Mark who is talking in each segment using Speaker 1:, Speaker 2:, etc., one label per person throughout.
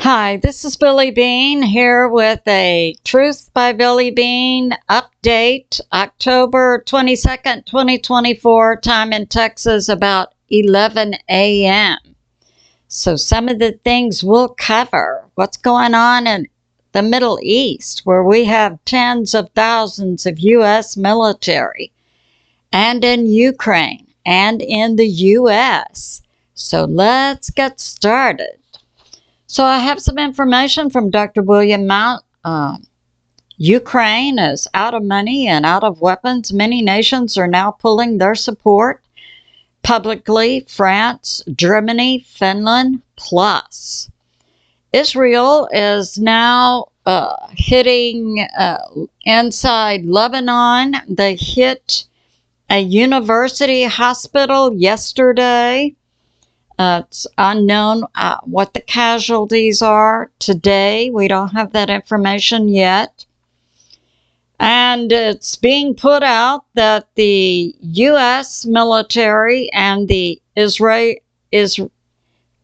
Speaker 1: Hi, this is Billie Beene here with a Truth by Billie Beene update, October 22nd, 2024, time in Texas about 11 a.m. So some of the things we'll cover, what's going on in the Middle East, where we have tens of thousands of U.S. military, and in Ukraine, and in the U.S. So let's get started. So I have some information from Dr. William Mount. Ukraine is out of money and out of weapons. Many nations are now pulling their support publicly. France, Germany, Finland, plus. Israel is now hitting inside Lebanon. They hit a university hospital yesterday. It's unknown what the casualties are today. We don't have that information yet. And it's being put out that the U.S. military and the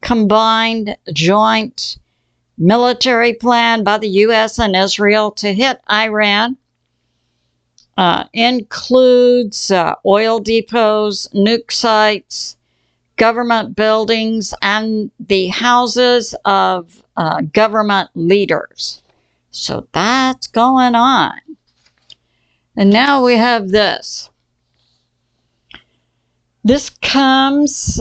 Speaker 1: combined joint military plan by the U.S. and Israel to hit Iran includes oil depots, nuke sites, government buildings, and the houses of government leaders. So that's going on. And now we have this. This comes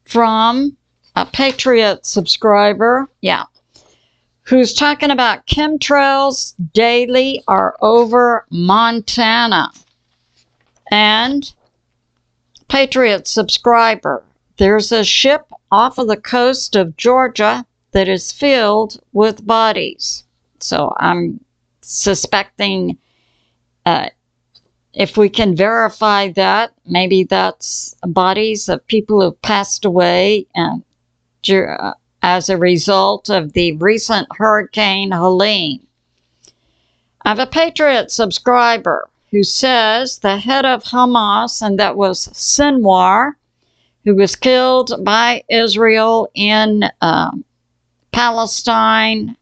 Speaker 1: from a Patriot subscriber, who's talking about chemtrails daily are over Montana. And Patriot subscriber, there's a ship off of the coast of Georgia that is filled with bodies. So I'm suspecting if we can verify that, maybe that's bodies of people who passed away as a result of the recent Hurricane Helene. I have a Patriot subscriber who says the head of Hamas, and that was Sinwar, who was killed by Israel in Palestine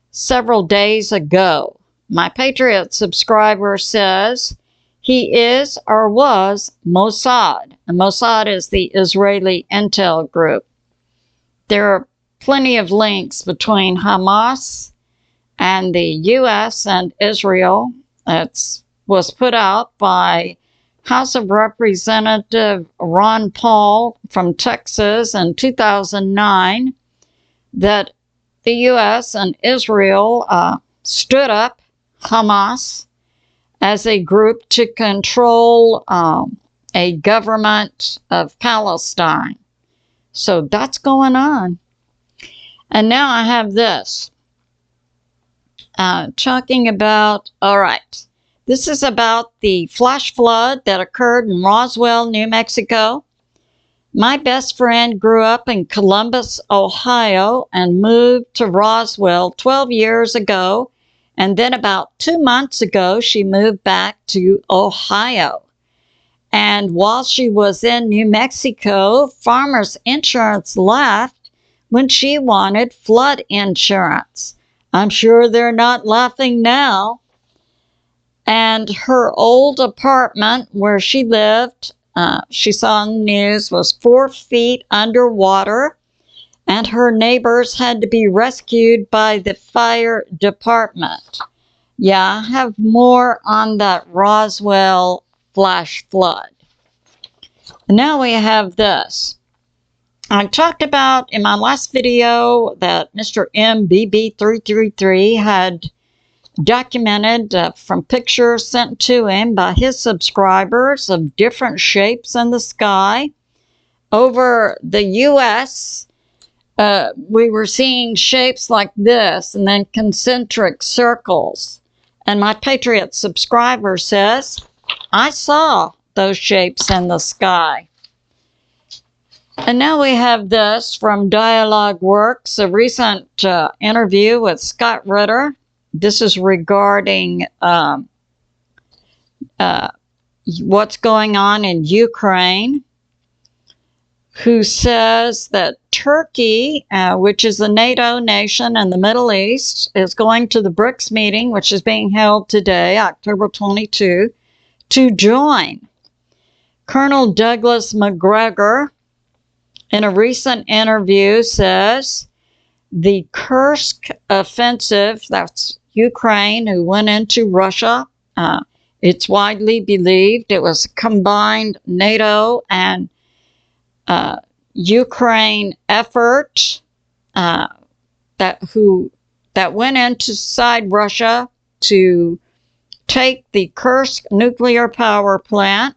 Speaker 1: several days ago. My Patriot subscriber says he is or was Mossad. And Mossad is the Israeli intel group. There are plenty of links between Hamas and the U.S. and Israel. Was put out by House of Representative Ron Paul from Texas in 2009 that the U.S. and Israel stood up Hamas as a group to control a government of Palestine. So that's going on. And now I have this. Talking about, all right. This is about the flash flood that occurred in Roswell, New Mexico. My best friend grew up in Columbus, Ohio, and moved to Roswell 12 years ago. And then about 2 months ago, she moved back to Ohio. And while she was in New Mexico, Farmers Insurance left when she wanted flood insurance. I'm sure they're not laughing now. And her old apartment where she lived, she saw in the news, was 4 feet underwater, and her neighbors had to be rescued by the fire department. Yeah, I have more on that Roswell flash flood. Now we have this. I talked about in my last video that Mr. MBB333 had documented from pictures sent to him by his subscribers of different shapes in the sky. Over the U.S., we were seeing shapes like this and then concentric circles. And my Patriot subscriber says, I saw those shapes in the sky. And now we have this from Dialogue Works, a recent interview with Scott Ritter. This is regarding what's going on in Ukraine. who says that Turkey, which is a NATO nation in the Middle East, is going to the BRICS meeting, which is being held today, October 22, to join. Colonel Douglas Macgregor, in a recent interview, says the Kursk offensive, that's Ukraine who went into Russia, it's widely believed it was a combined NATO and Ukraine effort that went inside Russia to take the Kursk nuclear power plant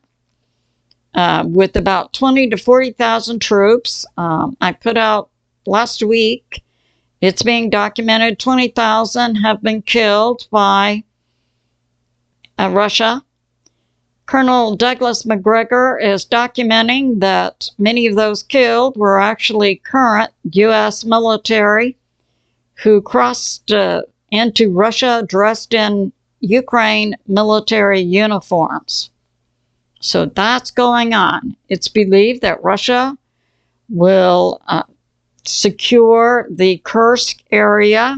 Speaker 1: with about 20 to 40,000 troops. I put out last week, it's being documented, 20,000 have been killed by Russia. Colonel Douglas Macgregor is documenting that many of those killed were actually current U.S. military who crossed into Russia dressed in Ukraine military uniforms. So that's going on. It's believed that Russia will secure the Kursk area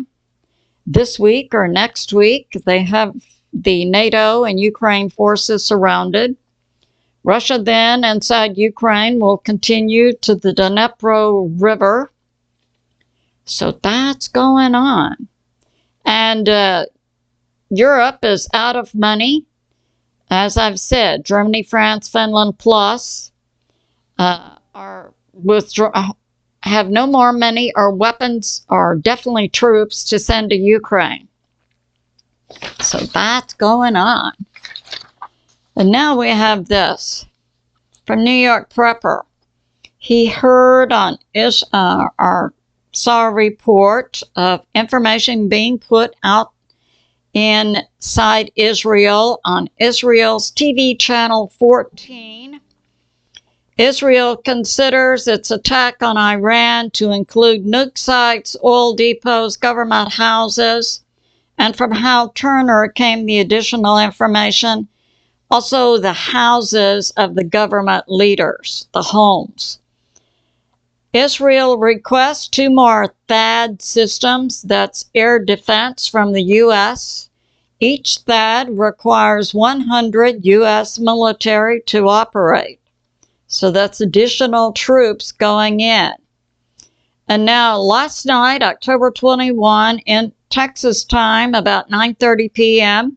Speaker 1: this week or next week. They have the NATO and Ukraine forces surrounded. Russia then, inside Ukraine, will continue to the Dnipro River. So that's going on. And Europe is out of money. As I've said, Germany, France, Finland, plus have no more money or weapons or definitely troops to send to Ukraine. So that's going on. And now we have this from New York Prepper. He heard on saw a report of information being put out inside Israel on Israel's TV channel 14. Israel considers its attack on Iran to include nuke sites, oil depots, government houses, and from Hal Turner came the additional information, also the houses of the government leaders, the homes. Israel requests 2 more THAAD systems, that's air defense from the U.S. Each THAAD requires 100 U.S. military to operate. So that's additional troops going in. And now last night, October 21, in Texas time, about 9:30 p.m.,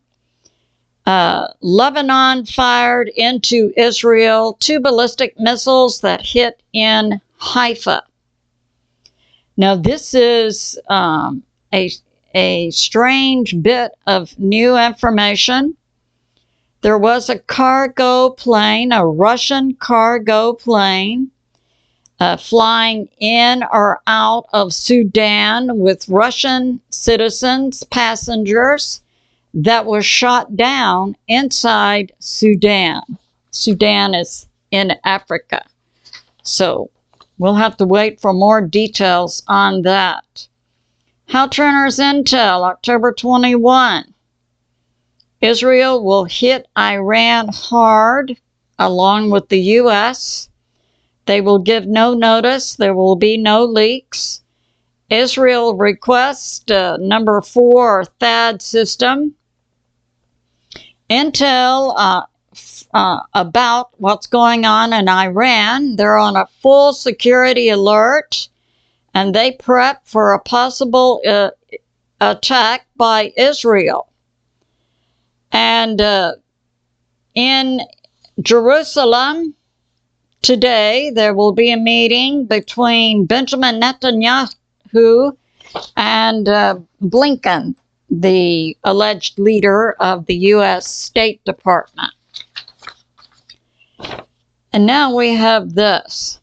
Speaker 1: Lebanon fired into Israel 2 ballistic missiles that hit in Haifa. Now this is a strange bit of new information. There was a cargo plane, a Russian cargo plane, flying in or out of Sudan with Russian citizens, passengers, that was shot down inside Sudan. Sudan is in Africa. So we'll have to wait for more details on that. Hal Turner's intel, October 21. Israel will hit Iran hard along with the U.S. They will give no notice. There will be no leaks. Israel requests number 4 THAAD system. Intel about what's going on in Iran. They're on a full security alert, and they prep for a possible attack by Israel. And in Jerusalem today, there will be a meeting between Benjamin Netanyahu and Blinken, the alleged leader of the U.S. State Department. And now we have this.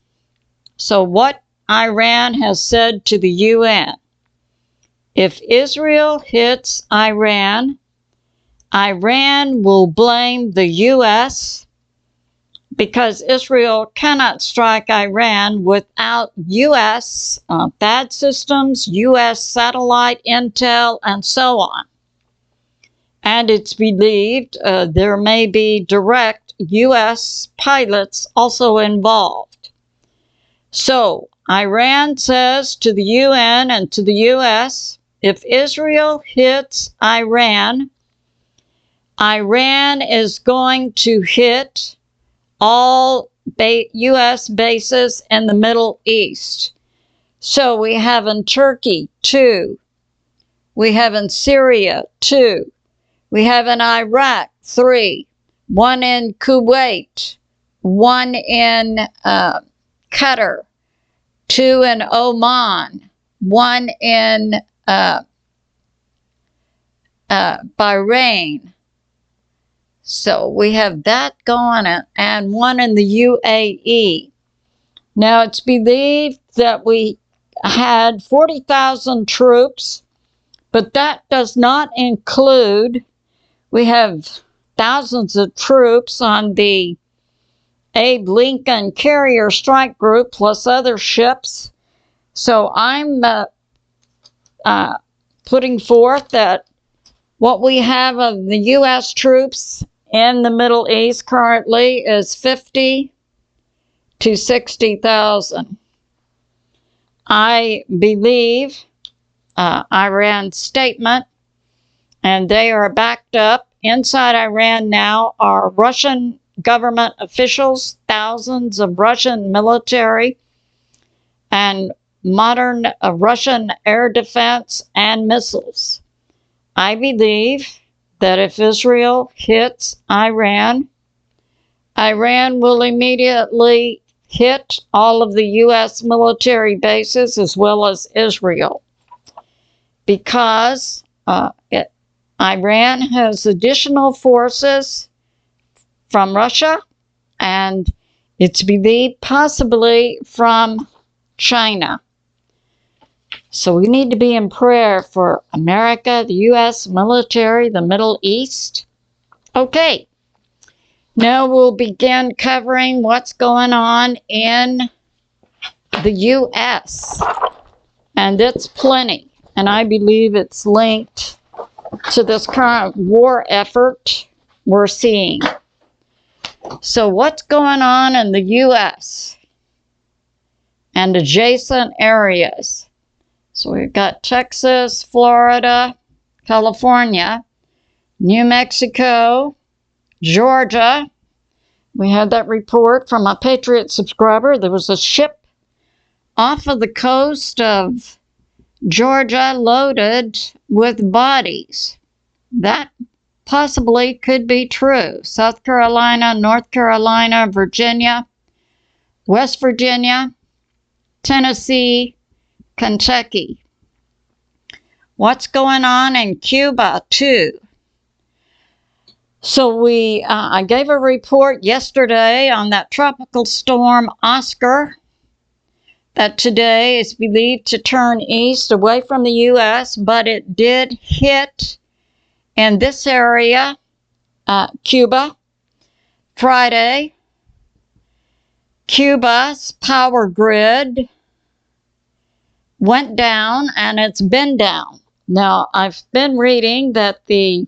Speaker 1: So what Iran has said to the UN, if Israel hits Iran, Iran will blame the U.S. because Israel cannot strike Iran without U.S. THAAD systems, U.S. satellite intel, and so on. And it's believed there may be direct U.S. pilots also involved. So Iran says to the UN and to the US, if Israel hits Iran, Iran is going to hit all U.S. bases in the Middle East. So we have in Turkey 2. We have in Syria 2. We have in Iraq 3. 1 in Kuwait. 1 in Qatar. 2 in Oman. 1 in Bahrain. So we have that going, and 1 in the UAE. Now it's believed that we had 40,000 troops, but that does not include, we have thousands of troops on the Abe Lincoln Carrier Strike Group plus other ships. So I'm putting forth that what we have of the U.S. troops in the Middle East currently is 50 to 60,000. I believe Iran's statement, and they are backed up. Inside Iran now are Russian government officials, thousands of Russian military, and modern Russian air defense and missiles. I believe that if Israel hits Iran, Iran will immediately hit all of the U.S. military bases as well as Israel, because Iran has additional forces from Russia, and it's believed possibly from China. So we need to be in prayer for America, the U.S. military, the Middle East. Okay, now we'll begin covering what's going on in the U.S. And it's plenty, and I believe it's linked to this current war effort we're seeing. So what's going on in the U.S. and adjacent areas? So we've got Texas, Florida, California, New Mexico, Georgia. We had that report from a Patriot subscriber. There was a ship off of the coast of Georgia loaded with bodies. That possibly could be true. South Carolina, North Carolina, Virginia, West Virginia, Tennessee, Kentucky. What's going on in Cuba, too? So I gave a report yesterday on that tropical storm Oscar that today is believed to turn east away from the U.S., but it did hit in this area, Cuba, Friday. Cuba's power grid went down, and it's been down. Now, I've been reading that the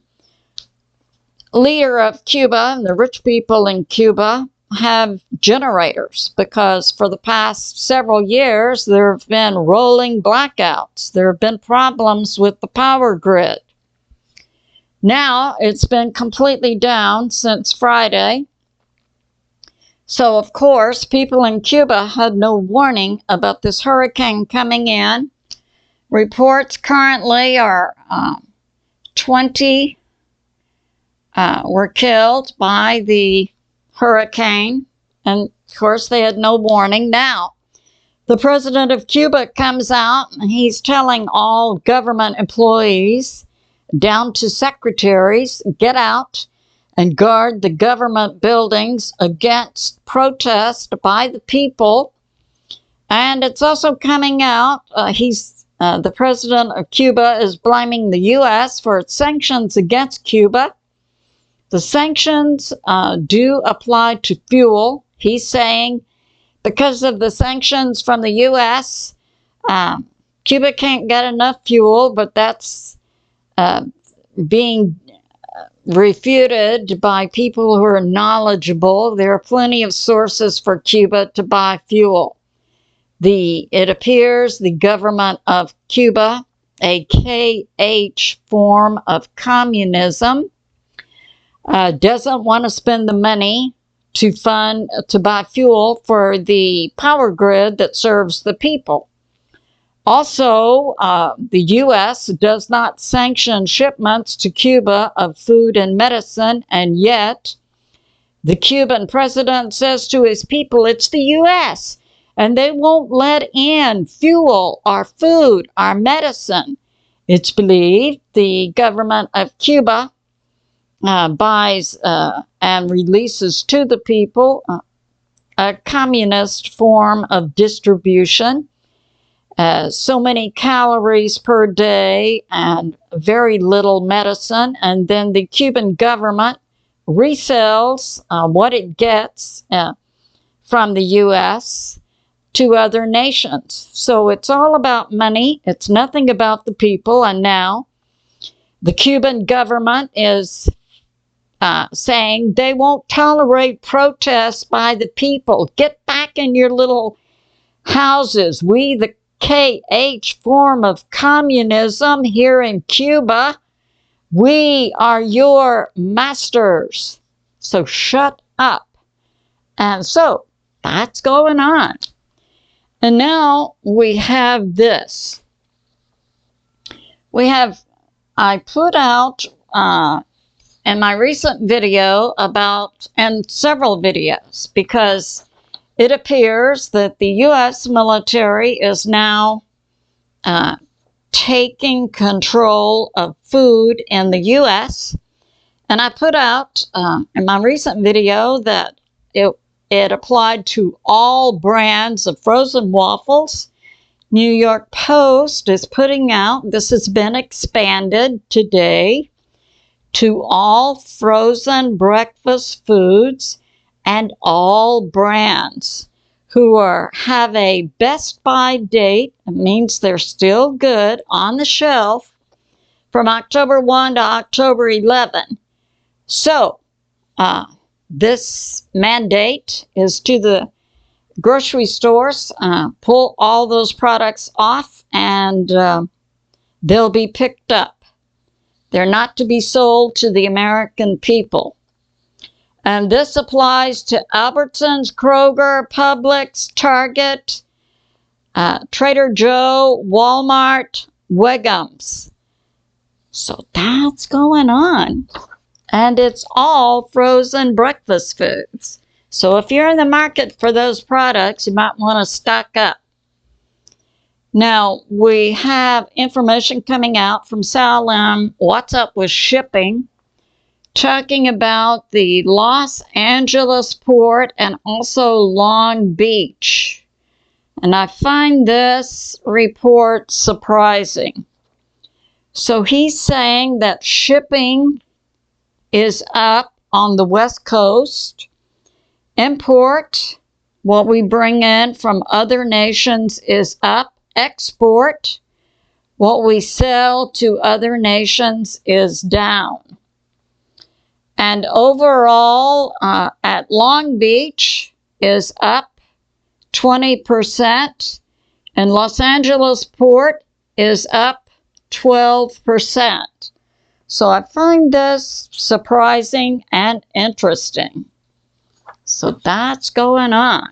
Speaker 1: leader of Cuba and the rich people in Cuba have generators, because for the past several years there have been rolling blackouts. There have been problems with the power grid. Now it's been completely down since Friday. So, of course, people in Cuba had no warning about this hurricane coming in. Reports currently are 20 were killed by the hurricane. And, of course, they had no warning. Now, the president of Cuba comes out and he's telling all government employees, down to secretaries, get out and guard the government buildings against protest by the people. And it's also coming out, the president of Cuba is blaming the U.S. for its sanctions against Cuba. The sanctions do apply to fuel. He's saying because of the sanctions from the U.S., Cuba can't get enough fuel, but that's being refuted by people who are knowledgeable. There are plenty of sources for Cuba to buy fuel. It appears the government of Cuba, a KH form of communism, doesn't want to spend the money to buy fuel for the power grid that serves the people. Also, the U.S. does not sanction shipments to Cuba of food and medicine, and yet the Cuban president says to his people, it's the U.S., and they won't let in fuel, our food, our medicine. It's believed the government of Cuba buys and releases to the people a communist form of distribution. So many calories per day and very little medicine. And then the Cuban government resells what it gets from the U.S. to other nations. So it's all about money. It's nothing about the people. And now the Cuban government is saying they won't tolerate protests by the people. Get back in your little houses. We, the KH form of communism here in Cuba, we are your masters. So shut up. And so that's going on. And now we have this. I put out in my recent video and several videos, because it appears that the U.S. military is now taking control of food in the U.S. And I put out in my recent video that it applied to all brands of frozen waffles. New York Post is putting out, this has been expanded today, to all frozen breakfast foods and all brands who have a best by date, it means they're still good, on the shelf from October 1 to October 11. So this mandate is to the grocery stores, pull all those products off, and they'll be picked up. They're not to be sold to the American people. And this applies to Albertsons, Kroger, Publix, Target, Trader Joe, Walmart, Wegmans. So that's going on. And it's all frozen breakfast foods. So if you're in the market for those products, you might want to stock up. Now, we have information coming out from Sal M, What's Up with Shipping, talking about the Los Angeles port and also Long Beach. And I find this report surprising. So he's saying that shipping is up on the West Coast. Import, what we bring in from other nations, is up. Export, what we sell to other nations, is down. And overall, at Long Beach is up 20%, and Los Angeles Port is up 12%. So I find this surprising and interesting. So that's going on.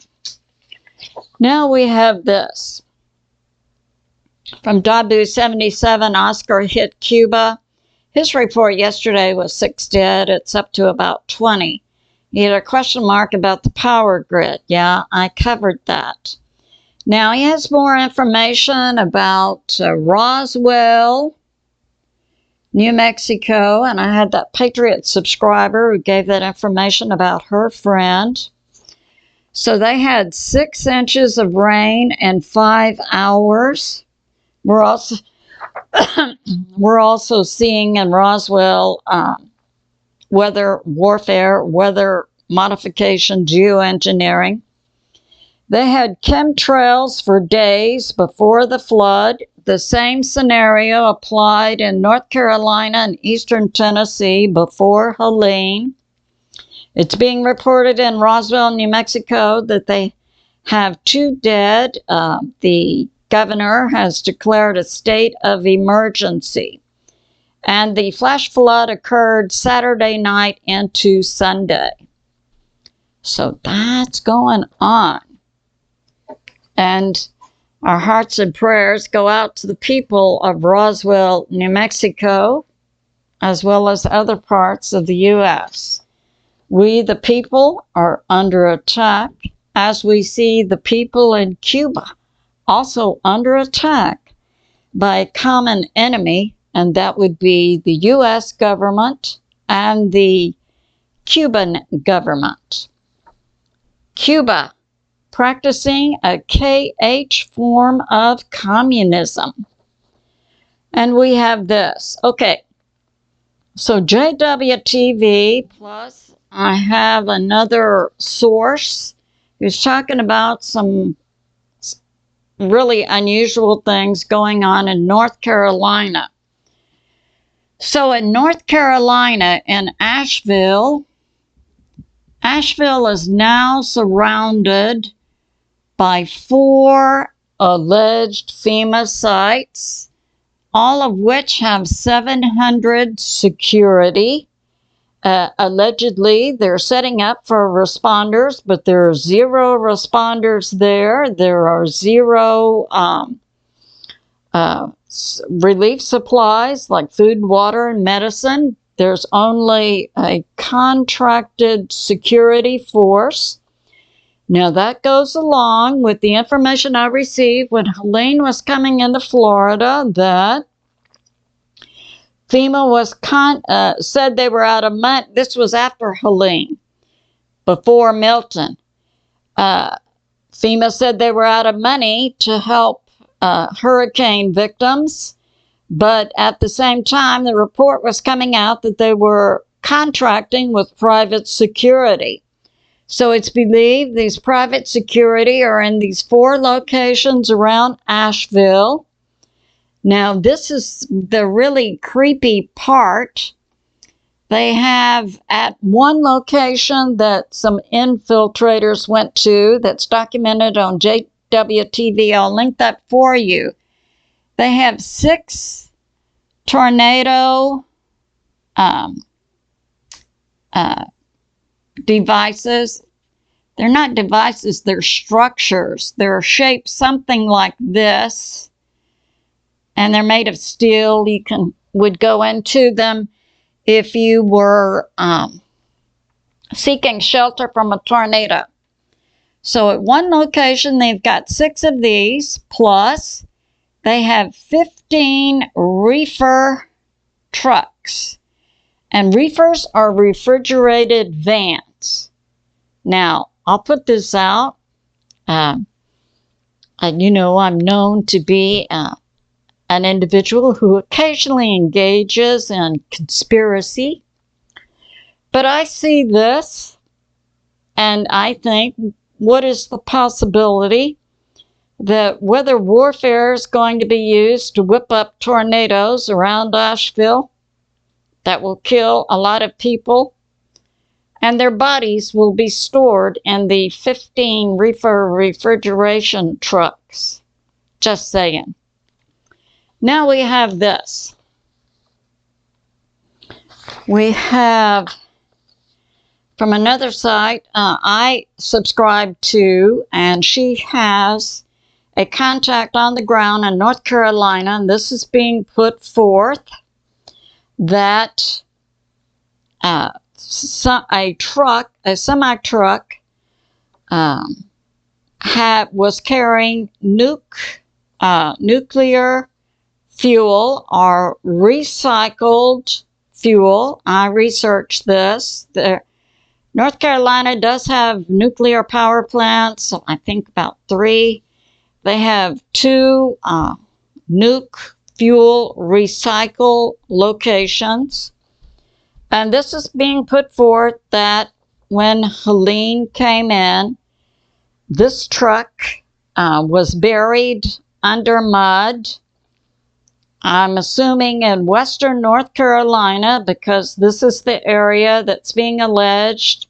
Speaker 1: Now we have this. From Dabu77, Oscar hit Cuba. His report yesterday was 6 dead. It's up to about 20. He had a question mark about the power grid. Yeah, I covered that. Now he has more information about Roswell, New Mexico, and I had that Patriot subscriber who gave that information about her friend. So they had 6 inches of rain in 5 hours. We're also seeing in Roswell weather warfare, weather modification, geoengineering. They had chemtrails for days before the flood. The same scenario applied in North Carolina and eastern Tennessee before Helene. It's being reported in Roswell, New Mexico, that they have 2 dead. The governor has declared a state of emergency. And the flash flood occurred Saturday night into Sunday. So that's going on. And our hearts and prayers go out to the people of Roswell, New Mexico, as well as other parts of the U.S. We, the people, are under attack, as we see the people in Cuba also under attack by a common enemy, and that would be the U.S. government and the Cuban government. Cuba, practicing a KH form of communism. And we have this. Okay, so JWTV plus I have another source who's talking about some really unusual things going on in North Carolina. So in North Carolina, in Asheville is now surrounded by 4 alleged FEMA sites, all of which have 700 security. Allegedly, they're setting up for responders, but there are 0 responders there. There are 0 relief supplies like food, water, and medicine. There's only a contracted security force. Now, that goes along with the information I received when Helene was coming into Florida that FEMA was said they were out of money. This was after Helene, before Milton. FEMA said they were out of money to help hurricane victims, but at the same time, the report was coming out that they were contracting with private security. So it's believed these private security are in these 4 locations around Asheville. Now, this is the really creepy part. They have at one location that some infiltrators went to that's documented on JWTV. I'll link that for you. They have 6 tornado devices. They're not devices, they're structures. They're shaped something like this. And they're made of steel. You would go into them if you were seeking shelter from a tornado. So at one location, they've got 6 of these, plus they have 15 reefer trucks. And reefers are refrigerated vans. Now, I'll put this out. And you know, I'm known to be an individual who occasionally engages in conspiracy. But I see this, and I think, what is the possibility that weather warfare is going to be used to whip up tornadoes around Asheville that will kill a lot of people, and their bodies will be stored in the 15 reefer refrigeration trucks? Just saying. Now we have this. We have from another site I subscribe to, and she has a contact on the ground in North Carolina, and this is being put forth that a semi-truck was carrying nuclear fuel or recycled fuel. I researched this. North Carolina does have nuclear power plants, I think about 3. They have 2 nuke fuel recycle locations. And this is being put forth that when Helene came in, this truck was buried under mud. I'm assuming in western North Carolina, because this is the area that's being alleged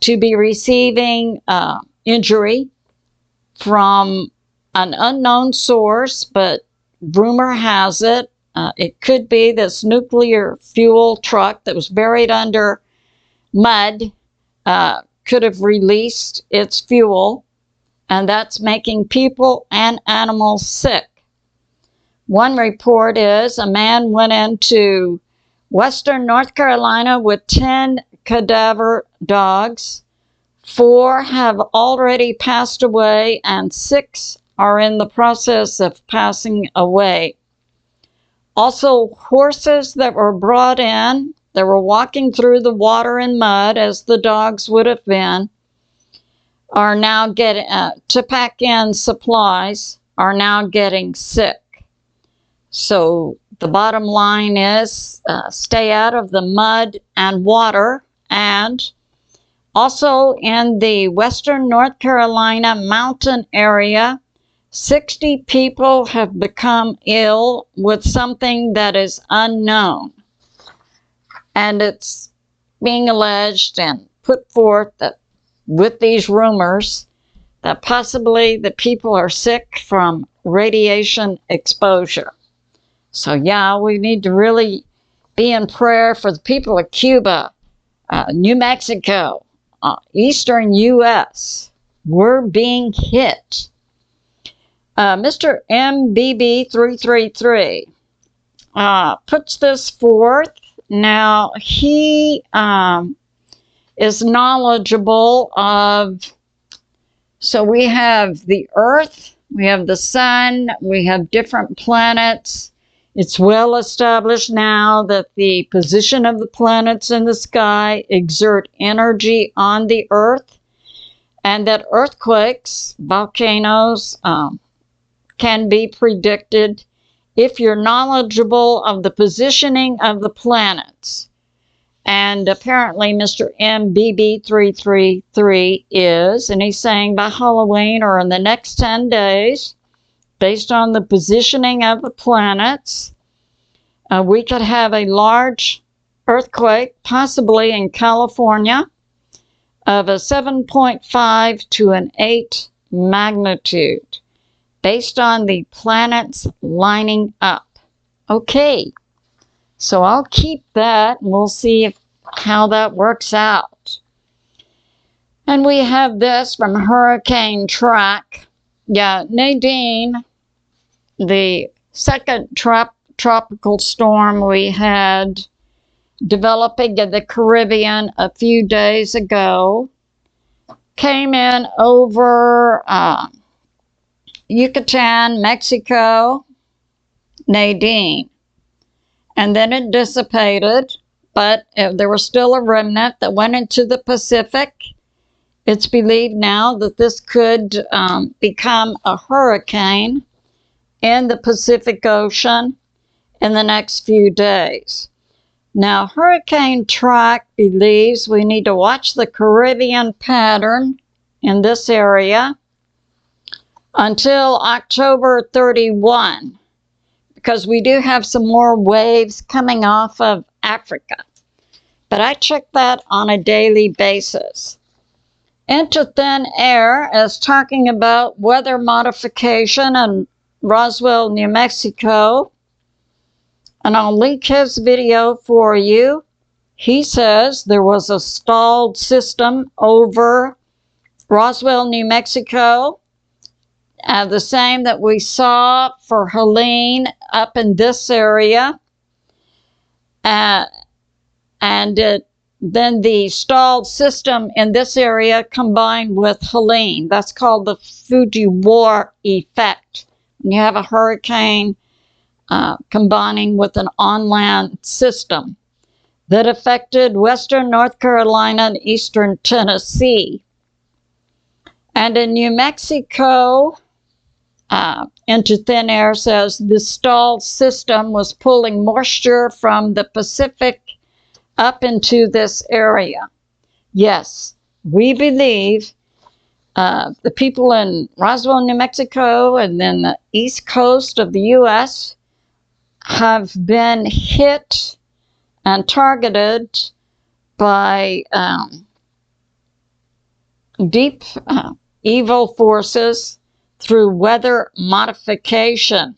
Speaker 1: to be receiving injury from an unknown source, but rumor has it, it could be this nuclear fuel truck that was buried under mud could have released its fuel, and that's making people and animals sick. One report is a man went into western North Carolina with 10 cadaver dogs. 4 have already passed away, and 6 are in the process of passing away. Also, horses that were brought in, that were walking through the water and mud, as the dogs would have been, are now getting, to pack in supplies, are now getting sick. So the bottom line is stay out of the mud and water. And also in the western North Carolina mountain area, 60 people have become ill with something that is unknown. And it's being alleged and put forth that with these rumors that possibly the people are sick from radiation exposure. So yeah, we need to really be in prayer for the people of Cuba, New Mexico, eastern U.S. We're being hit. Mr. MBB333 puts this forth. Now, he is knowledgeable of, so we have the Earth, we have the Sun, we have different planets. It's well established now that the position of the planets in the sky exert energy on the Earth, and that earthquakes, volcanoes, can be predicted if you're knowledgeable of the positioning of the planets. And apparently Mr. MBB333 is, and he's saying by Halloween or in the next 10 days, based on the positioning of the planets, we could have a large earthquake, possibly in California, of a 7.5 to an 8 magnitude, based on the planets lining up. Okay, so I'll keep that, and we'll see how that works out. And we have this from Hurricane Track. Yeah, Nadine, the second tropical storm we had developing in the Caribbean a few days ago, came in over Yucatan, Mexico, Nadine. And then it dissipated, but there was still a remnant that went into the Pacific. It's believed now that this could become a hurricane in the Pacific Ocean in the next few days. Now, Hurricane Track believes we need to watch the Caribbean pattern in this area until October 31, because we do have some more waves coming off of Africa. But I check that on a daily basis. Into Thin Air is talking about weather modification in Roswell, New Mexico. And I'll link his video for you. He says there was a stalled system over Roswell, New Mexico. The same that we saw for Helene up in this area. Then the stalled system in this area combined with Helene. That's called the Fujiwara effect. When you have a hurricane combining with an on-land system that affected western North Carolina and eastern Tennessee. And in New Mexico, Into Thin Air says the stalled system was pulling moisture from the Pacific up into this area. Yes, we believe the people in Roswell, New Mexico, and then the east coast of the U.S. have been hit and targeted by deep evil forces through weather modification.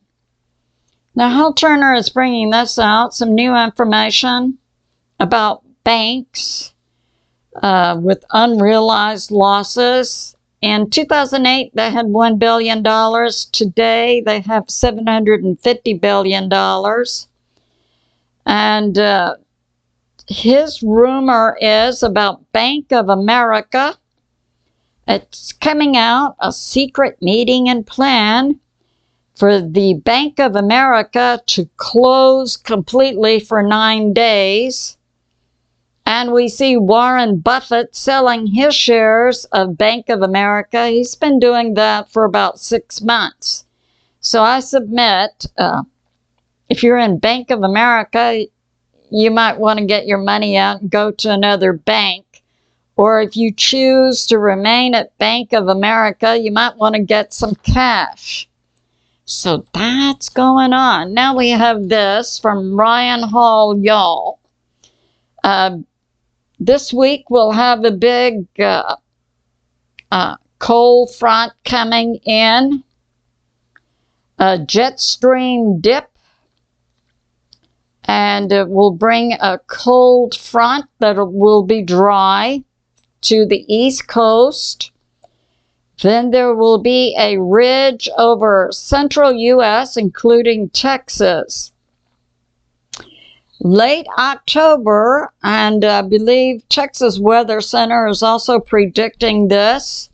Speaker 1: Now, Hal Turner is bringing this out, some new information about banks with unrealized losses. In 2008, they had $1 billion. Today, they have $750 billion. And his rumor is about Bank of America. It's coming out, a secret meeting and plan for the Bank of America to close completely for 9 days. And we see Warren Buffett selling his shares of Bank of America. He's been doing that for about 6 months. So I submit, if you're in Bank of America, you might want to get your money out and go to another bank. Or if you choose to remain at Bank of America, you might want to get some cash. So that's going on. Now we have this from Ryan Hall, y'all. This week we'll have a big cold front coming in, a jet stream dip, and it will bring a cold front that will be dry to the East Coast. Then there will be a ridge over central U.S., including Texas. Late October, and I believe Texas Weather Center is also predicting this.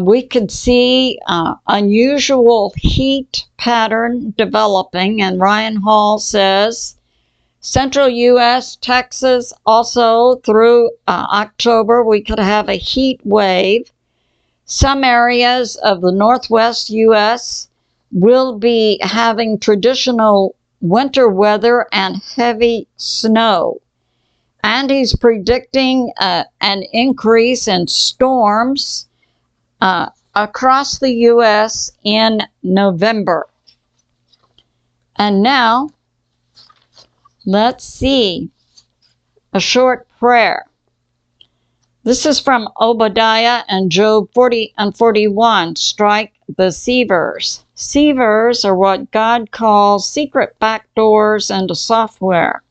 Speaker 1: We could see unusual heat pattern developing, and Ryan Hall says central U.S., Texas, also through October, we could have a heat wave. Some areas of the northwest U.S. will be having traditional winter weather and heavy snow. And he's predicting an increase in storms across the U.S. in November. And now, let's see a short prayer. This is from Obadiah and Job 40 and 41. Strike the sievers. Sievers are what God calls secret backdoors into software.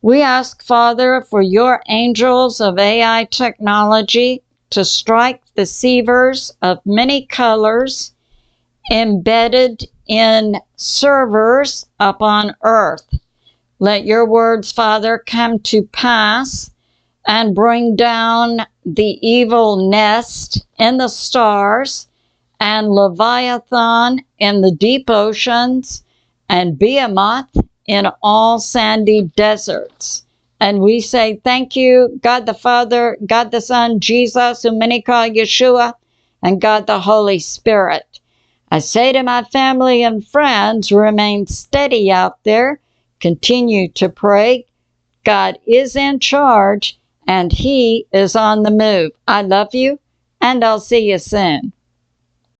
Speaker 1: We ask, Father, for your angels of AI technology to strike the sievers of many colors embedded in servers upon earth. Let your words, Father, come to pass and bring down the evil nest in the stars, and Leviathan in the deep oceans, and Behemoth in all sandy deserts. And we say thank you, God the Father, God the Son, Jesus, whom many call Yeshua, and God the Holy Spirit. I say to my family and friends, remain steady out there. Continue to pray. God is in charge, and He is on the move. I love you, and I'll see you soon.